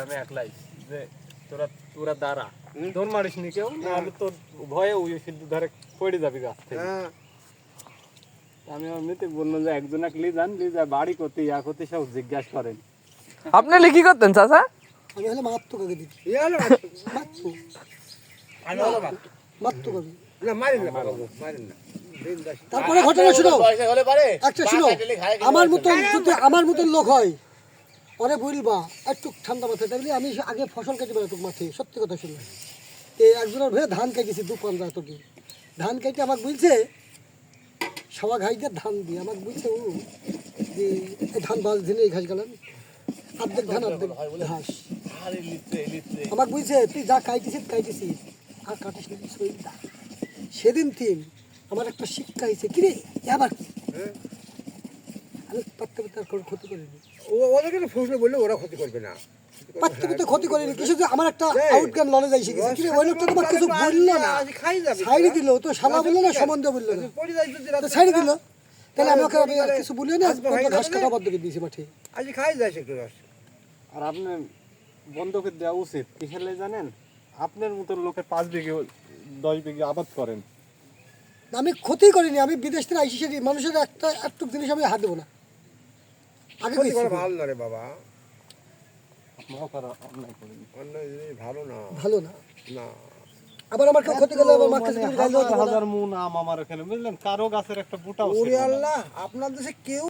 আমি একলাই যে তোরা দাঁড়া দৌড় মারিস নি কেউ নাহলে তোর ভয়ে ওই সিদ্ধ ধরে পড়ে যাবি গাছ থেকে। আমি এমনিতে বললাম যে একজন এক লিজা বাড়ি করতে করতে সব জিজ্ঞাসা করেন। আপনি কি করতেন চাচা? আমি হলে মাত্র কাকে দিচ্ছি তারপরে ঘটনা শুনো একটা শুনো আমার মতন লোক হয় পরে বলবা একটু ঠান্ডা মাথায় থাকলে আমি আগে ফসল কেটে বেড়াতুক মাঠে সত্যি কথা শুনলাম একজনের ভয়ে ধান কেটেছি 2-5 তোকে ধান কেটে আমাকে বলছে সবা ঘাস দিয়ে ধান দিয়ে আমাকে বলছে ও যে এই ধান বাস দিনে এই ঘাস গেলাম অর্ধেক ধান অর্ধেক ঘাস আমাকে বলছে তুই যা কাইতেছিস আর কাটিস না সেদিন আমার একটা শিক্ষা হয়েছে কিরে আবার কি আমি পাত্তা ক্ষতি করিনি ওদেরকে ফসল বললে ওরা ক্ষতি করবে না পাত্তা ক্ষতি করিনি কিছু আমার একটা আউটগান নলেজ এসে গেছে কিরে ওই লোকটা তোমার কিছু বললো না সাইডে দিল তো শালা বললো না সম্বন্ধ বললো না তো সাইডে দিল তাহলে আমি ওকে কিছু বলি না ঘাস কাটা বাদ দিয়ে দিয়েছি মাঠে আজ খাই যায় একটু রস আর আপনি বন্ধ করে দেওয়া উচিত কি খেলে জানেন আপনার মতো লোকের 5 বিঘে 10 বিঘে আবাদ করেন। আমি ক্ষতি করিনি আমি বিদেশ থেকে আইসি সেটি মানুষের একটু জিনিস আমি হাত দেবো না আগে ভালো না রে বাবা ভালো না ভালো না না আবার আমার কেউ ক্ষতি করলে আমার মাকে হাজার মন আম আমার এখানে বুঝলেন কারো গাছের একটা বুটা আল্লাহ আপনার দেশে কেউ